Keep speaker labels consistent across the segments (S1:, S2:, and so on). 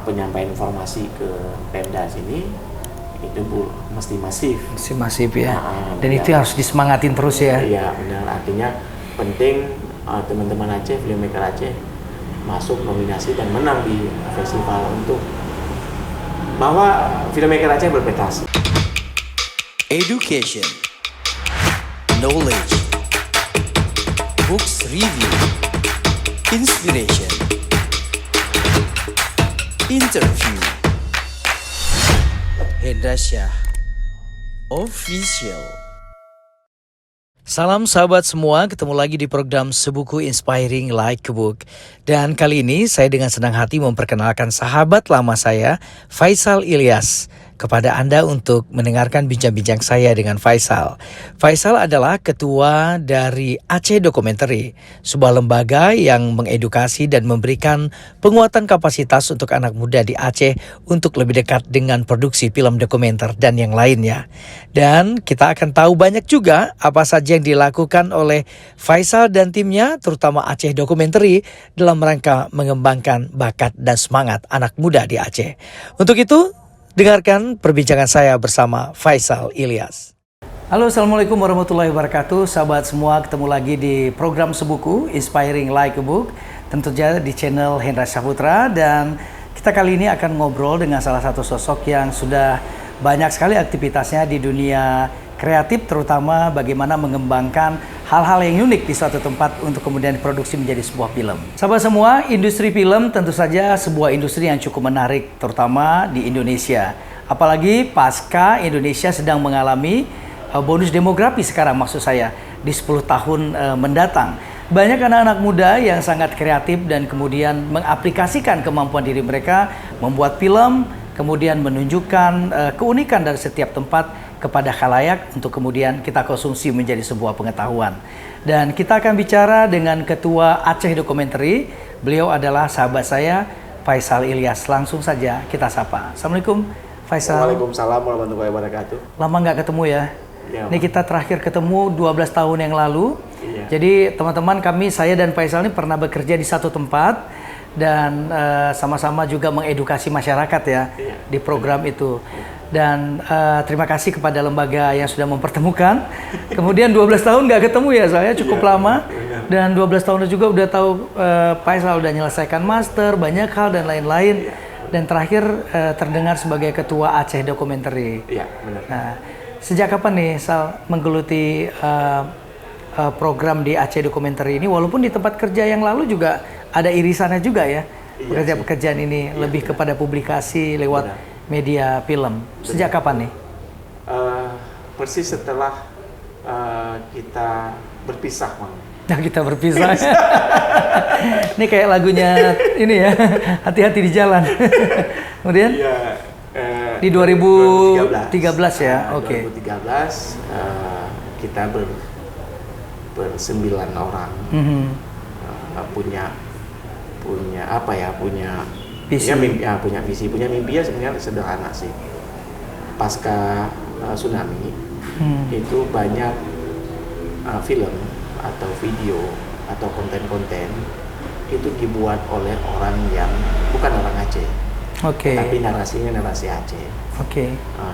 S1: penyampaian informasi ke Pemda sini itu mesti masif.
S2: Mesti masif ya. Dan
S1: ya.
S2: itu harus disemangatin terus ya.
S1: Iya benar, artinya penting teman-teman Aceh, filmmaker Aceh masuk nominasi dan menang di festival untuk bahwa filmmaker Aceh berprestasi.
S3: Education, knowledge, books review, inspiration, interview. Hendra Syah Official. Salam sahabat semua, ketemu lagi di program Sebuku Inspiring Like a Book. Dan kali ini saya dengan senang hati memperkenalkan sahabat lama saya, Faisal Ilyas, kepada Anda untuk mendengarkan bincang-bincang saya dengan Faisal. Faisal adalah ketua dari Aceh Documentary, sebuah lembaga yang mengedukasi dan memberikan penguatan kapasitas untuk anak muda di Aceh untuk lebih dekat dengan produksi film dokumenter dan yang lainnya. Dan kita akan tahu banyak juga apa saja yang dilakukan oleh Faisal dan timnya, terutama Aceh Documentary, dalam rangka mengembangkan bakat dan semangat anak muda di Aceh. Untuk itu, dengarkan perbincangan saya bersama Faisal Ilyas. Halo, assalamualaikum warahmatullahi wabarakatuh. Sahabat semua, ketemu lagi di program Sebuku Inspiring Like a Book, tentu saja di channel Hendra Saputra. Dan kita kali ini akan ngobrol dengan salah satu sosok yang sudah banyak sekali aktivitasnya di dunia kreatif, terutama bagaimana mengembangkan hal-hal yang unik di suatu tempat untuk kemudian diproduksi menjadi sebuah film. Sahabat semua, industri film tentu saja sebuah industri yang cukup menarik, terutama di Indonesia. Apalagi pasca Indonesia sedang mengalami bonus demografi sekarang, maksud saya, di 10 tahun mendatang. Banyak anak-anak muda yang sangat kreatif dan kemudian mengaplikasikan kemampuan diri mereka, membuat film, kemudian menunjukkan keunikan dari setiap tempat kepada khalayak untuk kemudian kita konsumsi menjadi sebuah pengetahuan. Dan kita akan bicara dengan Ketua Aceh Documentary. Beliau adalah sahabat saya, Faisal Ilyas. Langsung saja kita sapa. Assalamualaikum Faisal.
S1: Waalaikumsalam warahmatullahi wabarakatuh.
S2: Lama nggak ketemu ya? Ini kita terakhir ketemu 12 tahun yang lalu.
S1: Iya.
S2: Jadi teman-teman, saya dan Faisal ini pernah bekerja di satu tempat dan sama-sama juga mengedukasi masyarakat ya, di program itu. Dan terima kasih kepada lembaga yang sudah mempertemukan. Kemudian 12 tahun nggak ketemu ya, saya cukup lama. Dan 12 tahun juga udah tahu Faisal udah menyelesaikan master, banyak hal dan lain-lain. Dan terakhir terdengar sebagai Ketua Aceh Documentary.
S1: Iya, benar.
S2: Nah, sejak kapan nih Sal menggeluti program di Aceh Documentary ini? Walaupun di tempat kerja yang lalu juga ada irisannya juga ya, pekerjaan ini lebih kepada publikasi lewat media film. Sejak kapan nih?
S1: Persis setelah kita berpisah, Bang.
S2: Nah, kita berpisah. Ini kayak lagunya ini ya, hati-hati di jalan. Kemudian di 2013 ya, oke.
S1: 2013 kita bersembilan orang punya apa ya, punya visi. Punya visi, punya mimpi ya, sebenarnya sederhana sih. Pasca tsunami itu banyak film atau video atau konten-konten itu dibuat oleh orang yang bukan orang Aceh. Tapi narasinya narasi Aceh.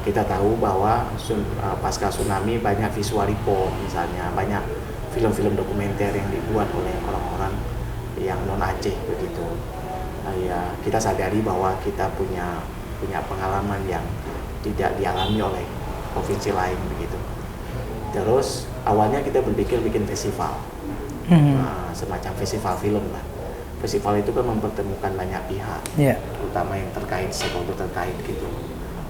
S1: Kita tahu bahwa pasca tsunami banyak visual report misalnya, banyak film-film dokumenter yang dibuat oleh orang-orang yang non Aceh begitu. Ya, kita sadari bahwa kita punya pengalaman yang tidak dialami oleh provinsi lain begitu. Terus awalnya kita berpikir bikin festival, semacam festival film lah. Festival itu kan mempertemukan banyak pihak, terutama yang terkait, stakeholder terkait gitu.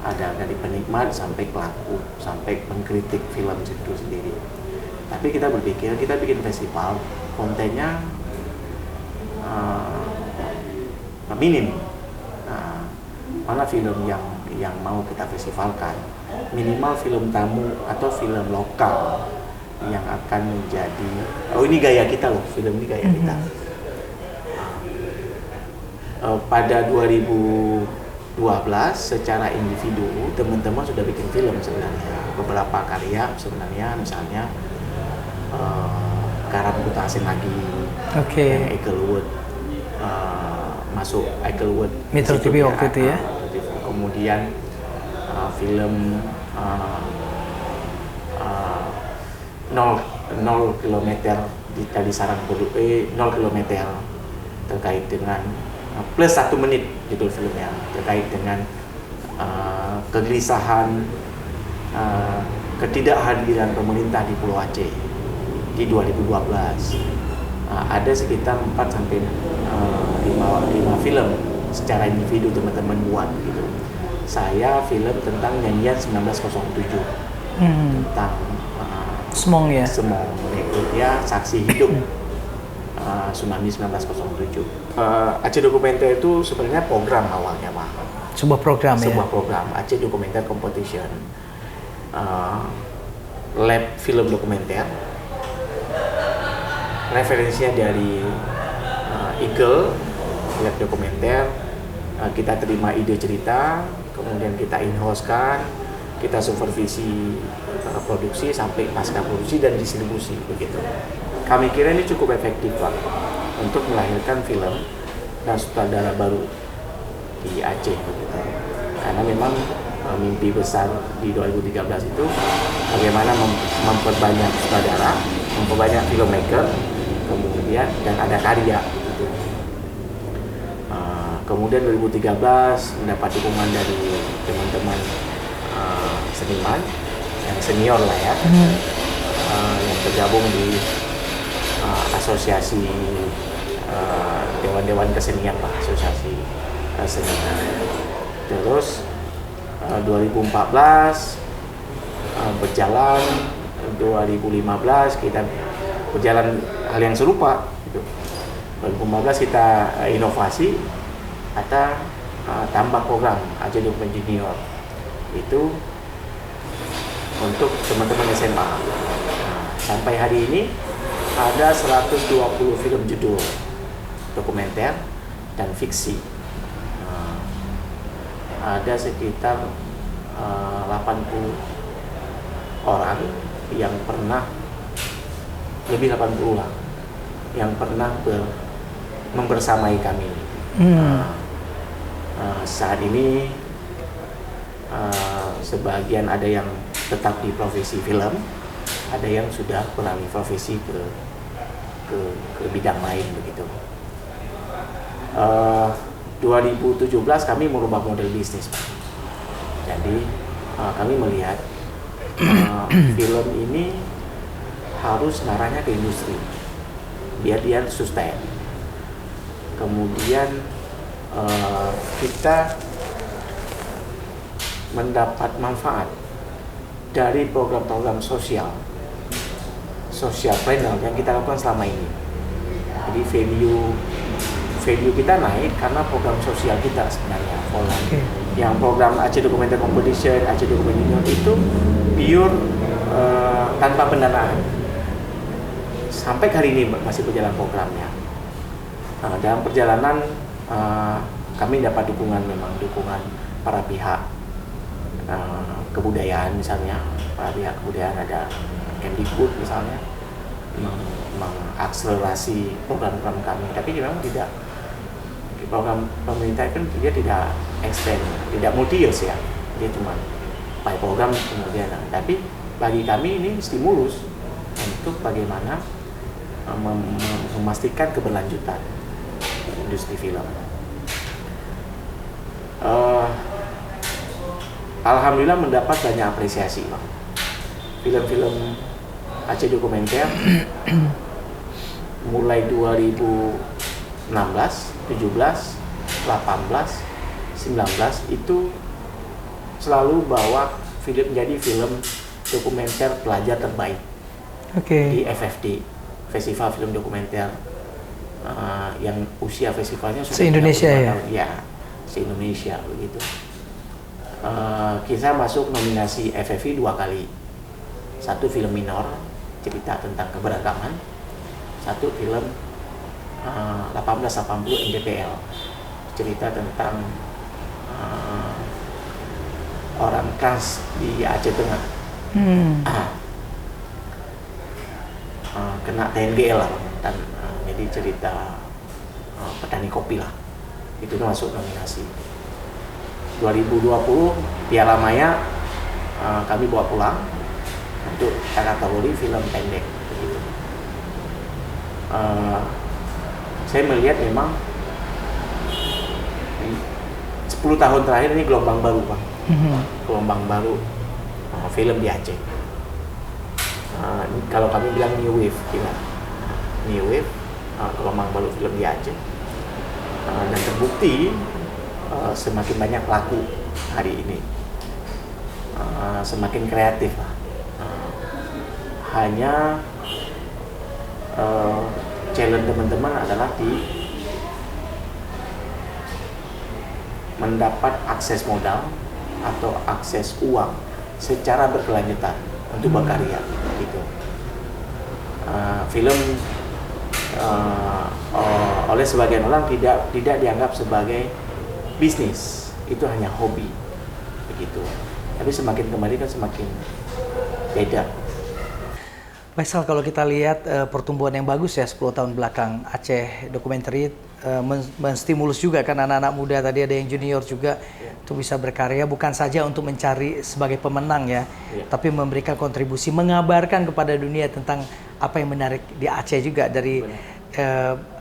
S1: Ada dari penikmat sampai pelaku, sampai pengkritik film itu sendiri. Tapi kita berpikir kita bikin festival, kontennya minim. Mana film yang mau kita festivalkan? Minimal film tamu atau film lokal yang akan menjadi, ini gaya kita loh, film ini gaya kita. Pada 2012 secara individu teman-teman sudah bikin film sebenarnya, beberapa karya sebenarnya, misalnya Karam Kuta Asing Lagi, Ekelwood, masuk Eaglewood.
S2: Metro TV waktu itu ya.
S1: Kemudian film 0 kilometer dari Sarang 0 kilometer terkait dengan plus 1 menit judul filmnya, terkait dengan kegelisahan ketidakhadiran pemerintah di Pulau Aceh di 2012. Ada sekitar 4 sampai 5 film secara individu teman-teman buat gitu. Saya film tentang nyanyian 1907 tentang
S2: Semong ya.
S1: Semong, ya saksi hidup tsunami 1907. Aceh Dokumenter itu sebenarnya program awalnya, Pak.
S2: Sebuah program ya.
S1: Sebuah program Aceh Dokumenter Competition, lab film dokumenter. Referensinya dari Eagle, lab dokumenter. Kita terima ide cerita, kemudian kita in-house-kan, kita supervisi produksi sampai pasca produksi dan distribusi begitu. Kami kira ini cukup efektif, Pak, untuk melahirkan film dan sutradara baru di Aceh begitu. Karena memang mimpi besar di 2013 itu bagaimana memperbanyak sutradara, memperbanyak filmmaker, kemudian dan ada karya gitu. Kemudian 2013 mendapat dukungan dari teman-teman seniman yang senior lah ya, yang tergabung di asosiasi dewan-dewan kesenian Pak, asosiasi seniman. Terus 2014 berjalan, 2015 kita berjalan hal yang serupa gitu. 2015 kita inovasi atau tambah program Aceh Dokumenter Junior itu untuk teman-teman SMA. Sampai hari ini ada 120 film judul dokumenter dan fiksi. Ada sekitar 80 orang yang pernah, lebih 80 lah, yang pernah membersamai kami. Saat ini sebagian ada yang tetap di profesi film, ada yang sudah beralih profesi ke bidang lain begitu. 2017 kami merubah model bisnis, Pak. Jadi kami melihat film ini harus ngarahnya ke industri biar dia sustain. Kemudian kita mendapat manfaat dari program-program social planner yang kita lakukan selama ini. Jadi value kita naik karena program sosial kita sebenarnya. Yang program Aceh Dokumenter Competition, Aceh Dokumenter Junior itu pure tanpa pendanaan. Sampai hari ini masih berjalan programnya. Dalam perjalanan kami dapat dukungan para pihak kebudayaan, misalnya para pihak kebudayaan ada Kemdikbud misalnya mengakselerasi program-program kami, tapi memang tidak, program pemerintah kan dia tidak extend, tidak multi years ya, dia cuma by program kemudian. Tapi bagi kami ini stimulus untuk bagaimana memastikan keberlanjutan industri film. Alhamdulillah mendapat banyak apresiasi, Bang. Film-film Aceh Dokumenter mulai 2016, 17, 18, 19 itu selalu bawa menjadi film dokumenter pelajar terbaik di FFD, Festival Film Dokumenter yang usia festivalnya sudah
S2: se-Indonesia ya?
S1: Ya, se-Indonesia begitu. Kita masuk nominasi FFI 2 kali. Satu film minor, cerita tentang keberagaman. Satu film 1880 NDPL, cerita tentang orang trans di Aceh Tengah. Kena TNGL lah, dan jadi cerita petani kopi lah. itu masuk nominasi. 2020 Piala Maya kami bawa pulang untuk kategori film pendek. Begitu. Saya melihat memang 10 tahun terakhir ini gelombang baru, Bang. Gelombang baru film di Aceh. Kalau kami bilang new wave, gimana? New wave, gelombang baru film di Aceh. Dan terbukti semakin banyak pelaku hari ini, semakin kreatif lah. Hanya challenge teman-teman adalah di mendapat akses modal atau akses uang secara berkelanjutan untuk berkarya gitu. Film oleh sebagian orang tidak dianggap sebagai bisnis, itu hanya hobi begitu. Tapi semakin kembali kan semakin beda.
S2: Faisal, kalau kita lihat pertumbuhan yang bagus ya 10 tahun belakang Aceh Documentary menstimulus juga kan anak-anak muda, tadi ada yang junior juga untuk bisa berkarya, bukan saja untuk mencari sebagai pemenang ya, tapi memberikan kontribusi, mengabarkan kepada dunia tentang apa yang menarik di Aceh juga dari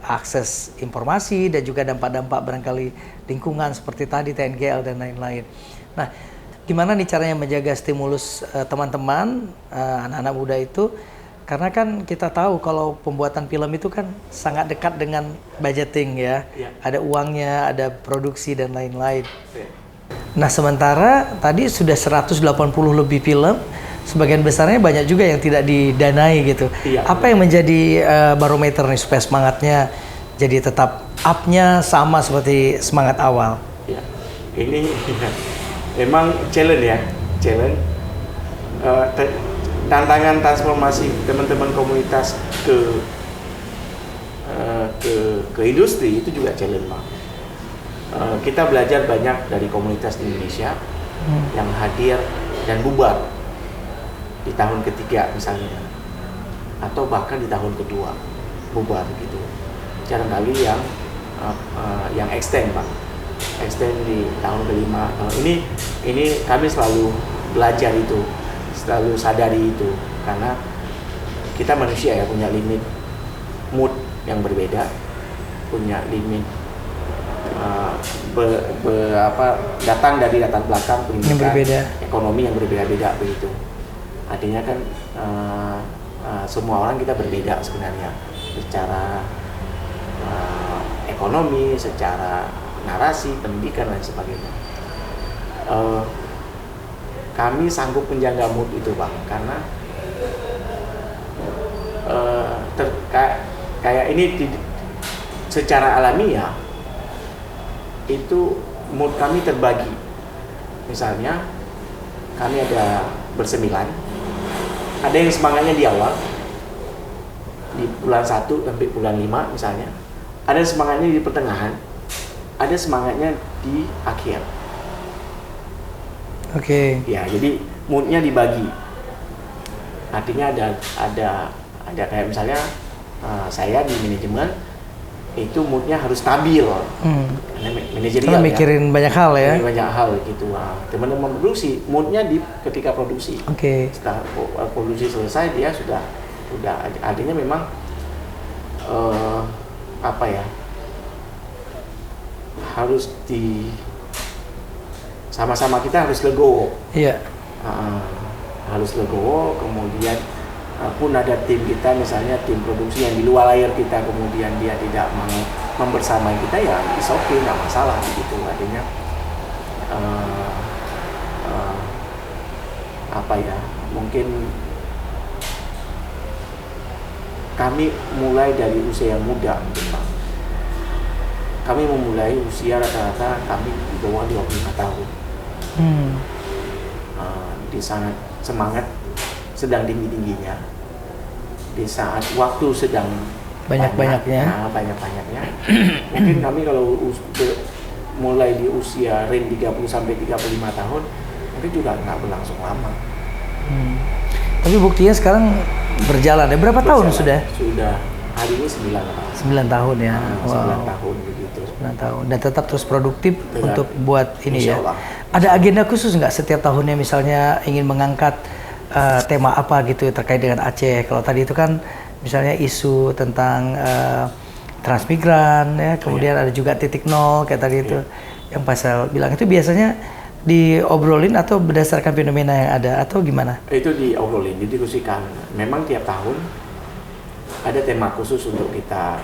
S2: akses informasi dan juga dampak-dampak barangkali lingkungan seperti tadi TNGL dan lain-lain. Nah, gimana nih caranya menjaga stimulus teman-teman anak-anak muda itu? Karena kan kita tahu kalau pembuatan film itu kan sangat dekat dengan budgeting ya. Ada uangnya, ada produksi dan lain-lain. Nah, sementara tadi sudah 180 lebih film, sebagian besarnya banyak juga yang tidak didanai gitu. Apa yang menjadi barometer nih supaya semangatnya jadi tetap up-nya sama seperti semangat awal?
S1: Ini memang challenge ya, challenge. Tantangan transformasi teman-teman komunitas ke industri itu juga challenge, Pak. Kita belajar banyak dari komunitas di Indonesia yang hadir dan bubar di tahun ketiga misalnya, atau bahkan di tahun kedua bubar gitu. Jarangkali yang extend, Pak, extend di tahun kelima. Ini kami selalu belajar itu, selalu sadari itu, karena kita manusia ya, punya limit mood yang berbeda, punya limit datang dari latar belakang pendidikan, ekonomi yang berbeda-beda begitu. Artinya kan semua orang kita berbeda sebenarnya, secara ekonomi, secara narasi, pendidikan dan sebagainya. Kami sanggup menjaga mood itu, Bang, karena kayak ini secara alamiah itu mood kami terbagi. Misalnya kami ada bersembilan, ada yang semangatnya di awal di bulan 1 sampai bulan 5 misalnya, ada semangatnya di pertengahan, ada semangatnya di akhir.
S2: Oke.
S1: Ya, jadi moodnya dibagi. Artinya ada kayak misalnya saya di manajemen itu moodnya harus stabil. Karena manajerial
S2: karena mikirin banyak hal ya.
S1: Banyak hal gitu. Teman-teman produksi moodnya ketika produksi. Setelah produksi selesai dia sudah artinya memang harus sama-sama kita harus legowo. Harus legowo, kemudian pun ada tim kita, misalnya tim produksi yang di luar layar kita, kemudian dia tidak mau membersamai kita, ya it's okay, nggak masalah begitu. Artinya mungkin kami mulai dari usia yang muda mungkin, Pak. Kami memulai usia rata-rata kami di bawah 25 tahun. Di sangat semangat sedang tinggi-tingginya, di saat waktu sedang
S2: banyak-banyaknya.
S1: Mungkin kami kalau mulai di usia range 30 sampai 35 tahun mungkin juga nggak berlangsung lama.
S2: Tapi buktinya sekarang berjalan ya, berapa tahun sudah?
S1: Sudah hari ini 9 tahun.
S2: 9 tahun ya.
S1: 9 tahun begitu.
S2: 9 tahun dan tetap terus produktif
S1: Dengan,
S2: untuk buat ini ya.
S1: Allah.
S2: Ada agenda khusus nggak setiap tahunnya misalnya ingin mengangkat tema apa gitu terkait dengan Aceh? Kalau tadi itu kan misalnya isu tentang transmigran ya, kemudian ada juga titik nol kayak tadi itu yang Faisal bilang, itu biasanya diobrolin atau berdasarkan fenomena yang ada atau gimana?
S1: Itu diobrolin, didiskusikan. Memang tiap tahun ada tema khusus untuk kita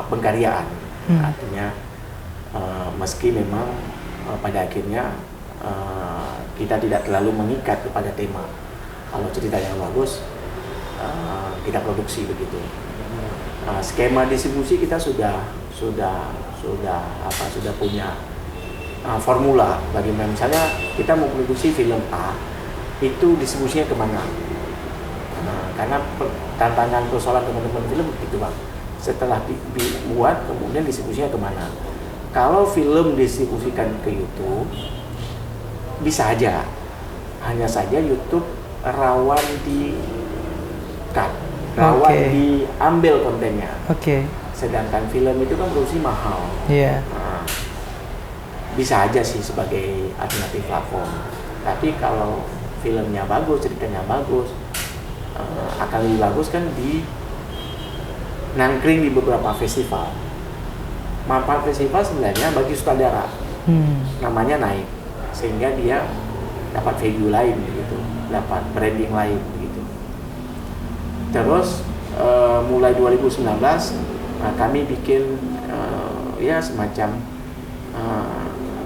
S1: pengkaryaan. Artinya meski memang pada akhirnya kita tidak terlalu mengikat kepada tema. Kalau cerita yang bagus kita produksi begitu. Skema distribusi kita sudah punya formula. Bagaimana misalnya kita mau produksi film A, itu distribusinya kemana? Karena tantangan persoalan teman-teman film itu Bang, setelah dibuat kemudian distribusinya kemana? Kalau film distribusikan ke YouTube bisa aja, hanya saja YouTube rawan di cut, rawan diambil kontennya. Sedangkan film itu kan produksi mahal. Bisa aja sih sebagai alternatif platform. Tapi kalau filmnya bagus, ceritanya bagus, akan lebih bagus kan di nangkring di beberapa festival. Manfaat festival sebenarnya bagi sutradara, namanya naik, sehingga dia dapat value lain gitu, dapat branding lain gitu. Terus mulai 2019 kami bikin ya semacam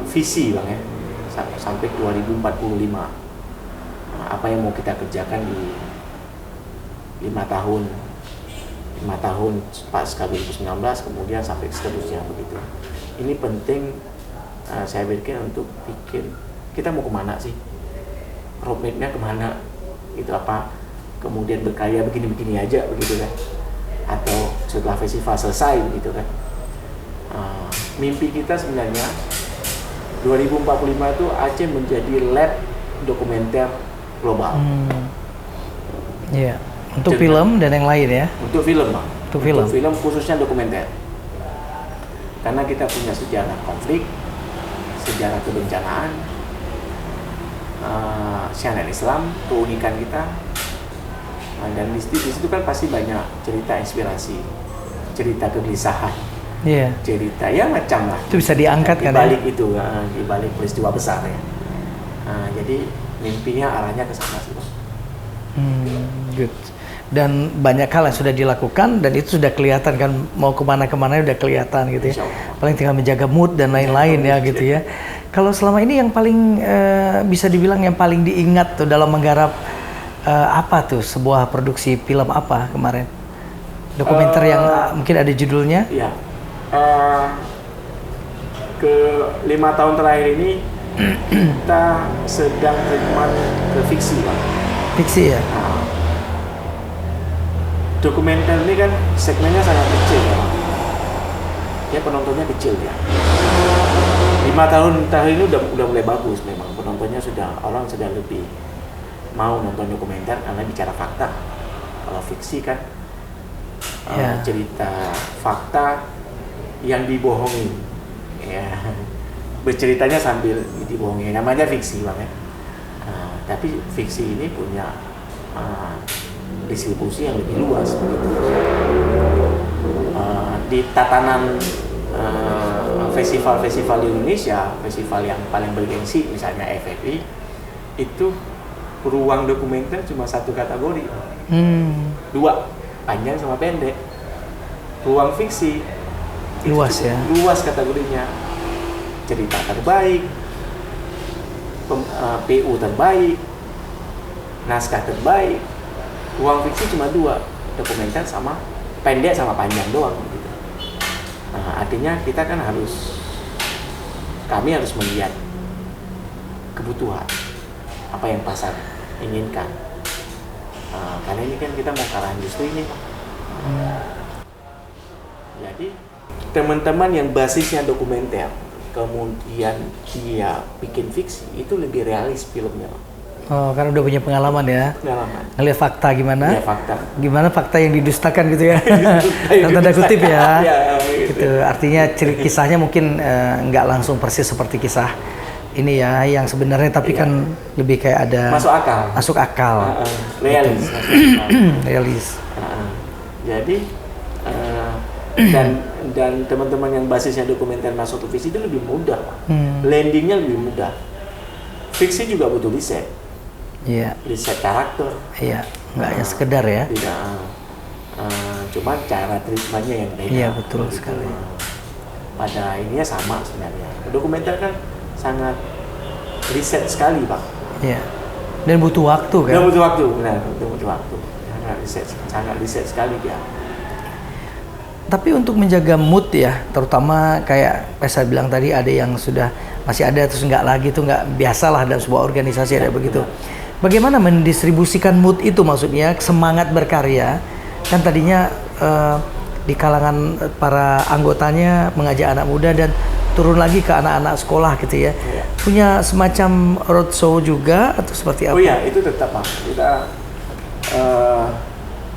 S1: visi Bang ya, sampai 2045 apa yang mau kita kerjakan di 5 tahun pasca 2019 kemudian sampai seterusnya begitu. Ini penting saya pikir untuk bikin kita mau kemana sih, roadmapnya kemana gitu, apa kemudian berkarya begini-begini aja begitu kan, atau setelah festival selesai begitu kan. Mimpi kita sebenarnya 2045 itu Aceh menjadi lab dokumenter global.
S2: Untuk film dan yang lain ya.
S1: Untuk film Bang.
S2: Untuk film
S1: khususnya dokumenter. Karena kita punya sejarah konflik, sejarah kebencanaan, syariat Islam, keunikan kita, dan di situ kan pasti banyak cerita inspirasi, cerita kegelisahan, cerita ya macam lah.
S2: Itu bisa diangkat kan?
S1: Di balik itu, di balik peristiwa besar ya. Jadi mimpinya arahnya ke sana sih Bang.
S2: Good. Dan banyak hal yang sudah dilakukan dan itu sudah kelihatan kan, mau kemana-kemana udah kelihatan gitu ya. Paling tinggal menjaga mood dan lain-lain ya gitu ya. Kalau selama ini yang paling bisa dibilang yang paling diingat tuh dalam menggarap apa tuh, sebuah produksi film apa kemarin? Dokumenter yang mungkin ada judulnya?
S1: Iya. Ke 5 tahun terakhir ini kita sedang treatment ke fiksi Bang.
S2: Fiksi ya?
S1: Dokumenter ini kan segmennya sangat kecil ya, ya penontonnya kecil ya. 5 tahun terakhir ini udah mulai bagus memang, penontonnya orang sudah lebih mau nonton dokumenter karena bicara fakta. Kalau fiksi kan cerita fakta yang dibohongin, ya berceritanya sambil dibohongin, namanya fiksi Bang ya. Tapi fiksi ini punya distribusi yang lebih luas begitu. Di tatanan festival-festival di Indonesia, festival yang paling bergengsi misalnya FFI, itu ruang dokumenter cuma satu kategori, 2, panjang sama pendek. Ruang fiksi
S2: luas ya,
S1: luas kategorinya, cerita terbaik, PU terbaik, naskah terbaik. Ruang fiksi cuma 2, dokumenter sama pendek sama panjang doang gitu. Artinya kita kan kami harus melihat kebutuhan apa yang pasar inginkan. Karena ini kan kita mau ke arah industri ini. Jadi teman-teman yang basisnya dokumenter kemudian dia bikin fiksi itu lebih realis filmnya.
S2: Oh, karena udah punya pengalaman ya.
S1: Pengalaman.
S2: Ngelihat fakta gimana?
S1: Iya, fakta.
S2: Gimana fakta yang didustakan gitu ya? Dalam tanda kutip ya.
S1: Ya,
S2: Gitu. Artinya kisahnya mungkin nggak langsung persis seperti kisah ini ya, yang sebenarnya tapi kan lebih kayak ada
S1: masuk akal.
S2: Masuk akal.
S1: Realis.
S2: Realis.
S1: Jadi dan teman-teman yang basisnya dokumenter masuk ke fiksi itu lebih mudah. Landingnya lebih mudah. Fiksi juga butuh riset.
S2: Iya.
S1: Riset karakter.
S2: Iya. Nggak hanya sekedar ya.
S1: Tidak. Cuma cara treatmentnya yang beda.
S2: Iya, betul sekali.
S1: Pada ininya sama sebenarnya. Dokumenter kan sangat riset sekali, Pak.
S2: Iya. Dan butuh waktu kan?
S1: Dan butuh waktu, benar. Butuh waktu. Sangat riset sekali dia.
S2: Tapi untuk menjaga mood ya, terutama kayak saya bilang tadi, ada yang sudah masih ada terus nggak lagi, itu nggak biasalah dalam sebuah organisasi ada begitu. Bagaimana mendistribusikan mood itu, maksudnya semangat berkarya kan tadinya di kalangan para anggotanya mengajak anak muda dan turun lagi ke anak-anak sekolah gitu ya. Punya semacam roadshow juga atau seperti apa?
S1: Oh iya, itu tetap Pak. Kita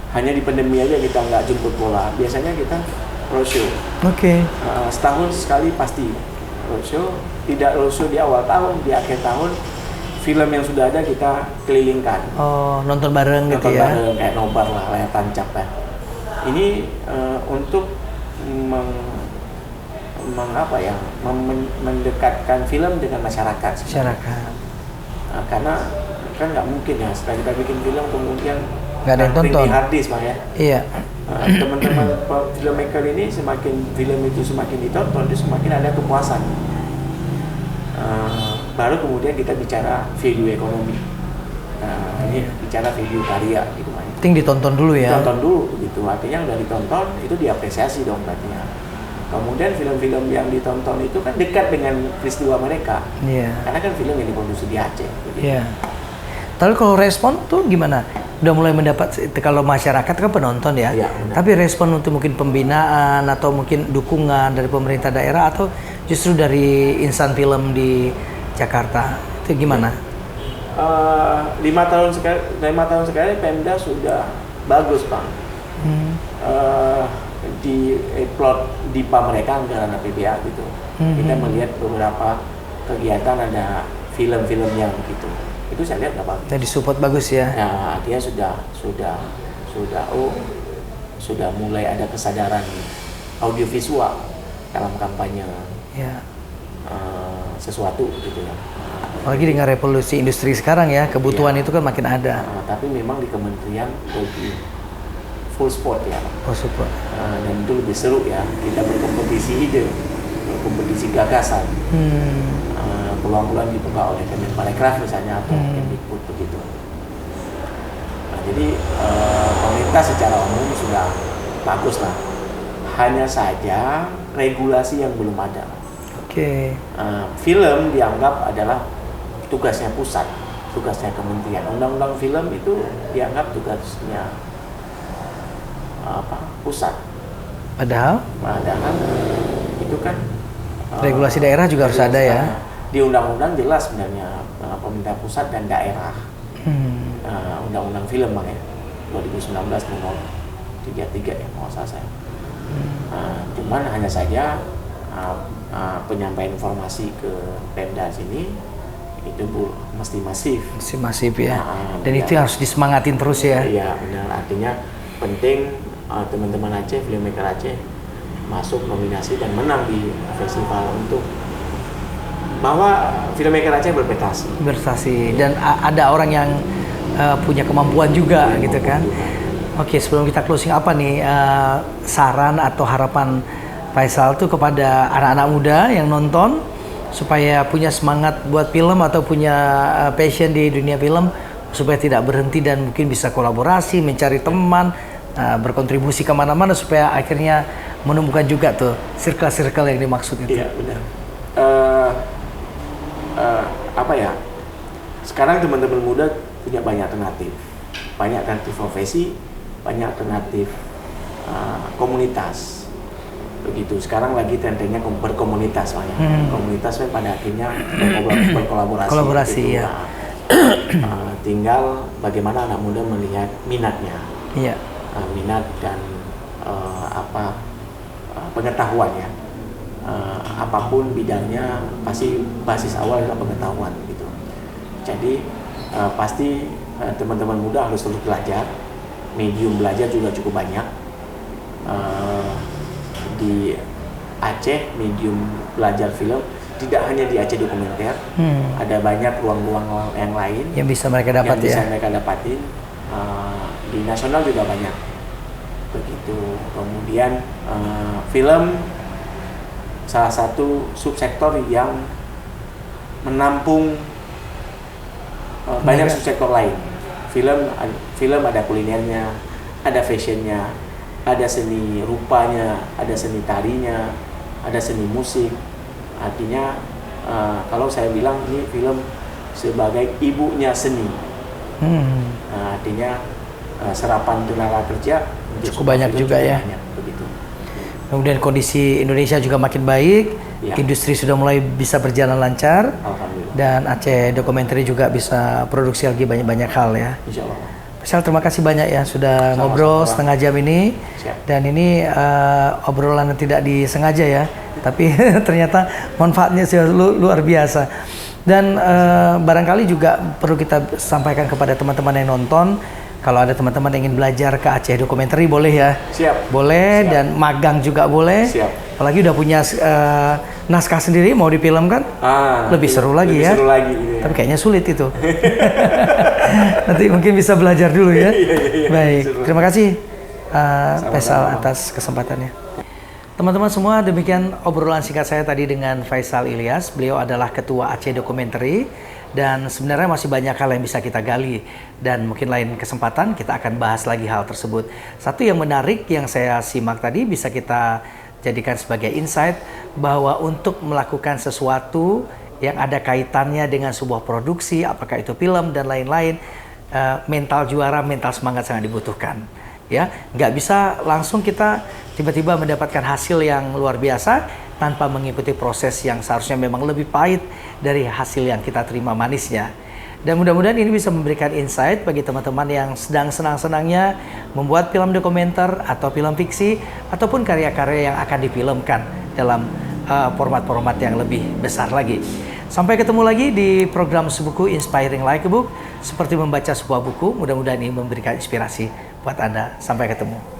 S1: hanya di pandemi aja kita nggak jemput bola. Biasanya kita roadshow.
S2: Oke.
S1: Setahun sekali pasti roadshow. Tidak roadshow di awal tahun, di akhir tahun. Film yang sudah ada kita kelilingkan.
S2: Oh, nonton bareng gitu ya?
S1: Nonton bareng, kayak nobar lah, layar tancap ya. Ini untuk mendekatkan film dengan masyarakat.
S2: Masyarakat.
S1: Karena kan nggak mungkin ya setelah kita bikin film kemudian
S2: nggak ada yang tonton
S1: di hard disk Bang ya.
S2: Iya.
S1: Teman-teman filmmaker ini semakin film itu semakin ditonton, dia semakin ada kepuasan. Baru kemudian kita bicara value ekonomi. Ini bicara value karya gitu Bang.
S2: Penting ditonton dulu ya.
S1: Ditonton dulu gitu. Artinya udah ditonton itu diapresiasi dong berarti ya. Kemudian film-film yang ditonton itu kan dekat dengan peristiwa mereka.
S2: Iya.
S1: Karena kan film yang diproduksi di Aceh. Gitu.
S2: Iya. Tapi kalau respon tuh gimana? Udah mulai mendapat, kalau masyarakat kan penonton ya.
S1: Iya,
S2: tapi respon untuk mungkin pembinaan atau mungkin dukungan dari pemerintah daerah atau justru dari insan film di Jakarta itu gimana?
S1: 5 tahun sekali Pemda sudah bagus Bang. Di plot DIPA mereka anggaran APBA gitu. Kita melihat beberapa kegiatan ada film-film yang begitu. Itu saya lihat nggak bagus.
S2: Jadi support bagus ya.
S1: Nah, dia sudah mulai ada kesadaran audiovisual dalam kampanye sesuatu gitu ya.
S2: Apalagi dengan revolusi industri sekarang ya, kebutuhan itu kan makin ada.
S1: Tapi memang di kementerian lebih full support ya.
S2: Full support.
S1: Dan itu lebih seru ya. Kita berkompetisi ide, berkompetisi gagasan. Peluang-peluang dibuka oleh Kemenparekraf misalnya atau Kemdikbud begitu. Nah, jadi pemerintah secara umum sudah bagus lah. Hanya saja regulasi yang belum ada.
S2: Oke.
S1: Film dianggap adalah tugasnya pusat, tugasnya kementerian. Undang-undang film itu dianggap tugasnya pusat. Padahal itu kan
S2: regulasi daerah juga harus ada ya.
S1: Di undang-undang jelas sebenarnya pemerintah pusat dan daerah. Undang-undang film Bang ya. 2019 nomor 33 ya kalau salah saya. Cuman hanya saja penyampaian informasi ke Pemda sini itu mesti masif.
S2: Mesti masif ya. Dan itu harus disemangatin terus ya.
S1: Iya benar. Artinya penting teman-teman Aceh, filmmaker Aceh masuk nominasi dan menang di festival untuk bahwa filmmaker Aceh berprestasi. Dan ada orang yang punya kemampuan juga gitu kan. Oke, sebelum kita closing apa nih saran atau harapan Faisal tuh kepada anak-anak muda yang nonton supaya punya semangat buat film atau punya passion di dunia film supaya tidak berhenti dan mungkin bisa kolaborasi, mencari teman, berkontribusi kemana-mana supaya akhirnya menemukan juga tuh circle-circle yang dimaksud itu. Iya benar. Sekarang teman-teman muda punya banyak alternatif profesi, banyak alternatif komunitas. Begitu. Sekarang lagi trennya berkomunitas banyak. Komunitas kan pada akhirnya berkolaborasi.
S2: Kolaborasi
S1: gitu.
S2: ya.
S1: Tinggal bagaimana anak muda melihat minatnya,
S2: Iya.
S1: minat dan pengetahuan ya. Apapun bidangnya pasti basis awal adalah pengetahuan gitu. Jadi pasti teman-teman muda harus terus belajar. Medium belajar juga cukup banyak. Di Aceh medium belajar film tidak hanya di Aceh dokumenter, ada banyak ruang-ruang yang lain
S2: Yang bisa mereka dapat
S1: yang bisa
S2: ya.
S1: mereka dapatin. Di nasional juga banyak begitu. Kemudian film salah satu subsektor yang menampung banyak subsektor lain. Film ada kulinernya, ada fashionnya, ada seni rupanya, ada seni tarinya, ada seni musik. Artinya kalau saya bilang ini film sebagai ibunya seni. Artinya serapan tenaga kerja
S2: Cukup banyak juga ya.
S1: Banyak, begitu.
S2: Kemudian kondisi Indonesia juga makin baik,
S1: Ya.
S2: industri sudah mulai bisa berjalan lancar,
S1: Alhamdulillah.
S2: dan Aceh Dokumenter juga bisa produksi lagi banyak-banyak hal ya.
S1: Insya Allah.
S2: Faisal, terima kasih banyak ya sudah
S1: Sama-sama,
S2: ngobrol
S1: Pak.
S2: setengah jam ini.
S1: Siap.
S2: Dan ini obrolan yang tidak disengaja ya, tapi ternyata manfaatnya sudah luar biasa. Dan barangkali juga perlu kita sampaikan kepada teman-teman yang nonton, kalau ada teman-teman yang ingin belajar ke Aceh Documentary boleh ya.
S1: Siap.
S2: Boleh.
S1: Siap.
S2: Dan magang juga boleh.
S1: Siap.
S2: Apalagi udah punya naskah sendiri mau difilmkan, lebih seru lagi
S1: lebih
S2: ya.
S1: Seru lagi gitu ya.
S2: Tapi kayaknya sulit itu. Nanti mungkin bisa belajar dulu ya. Baik,
S1: seru.
S2: terima kasih
S1: Sama-sama.
S2: Faisal atas kesempatannya. Teman-teman semua, demikian obrolan singkat saya tadi dengan Faisal Ilyas. Beliau adalah Ketua Aceh Documentary, dan sebenarnya masih banyak hal yang bisa kita gali, dan mungkin lain kesempatan kita akan bahas lagi hal tersebut. Satu yang menarik yang saya simak tadi bisa kita jadikan sebagai insight, bahwa untuk melakukan sesuatu yang ada kaitannya dengan sebuah produksi, apakah itu film dan lain-lain, mental juara, mental semangat sangat dibutuhkan. Ya, nggak bisa langsung kita tiba-tiba mendapatkan hasil yang luar biasa tanpa mengikuti proses yang seharusnya memang lebih pahit dari hasil yang kita terima manisnya. Dan mudah-mudahan ini bisa memberikan insight bagi teman-teman yang sedang senang-senangnya membuat film dokumenter atau film fiksi ataupun karya-karya yang akan difilmkan dalam format-format yang lebih besar lagi. Sampai ketemu lagi di program Sebuku Inspiring Like a Book. Seperti membaca sebuah buku, mudah-mudahan ini memberikan inspirasi buat Anda. Sampai ketemu.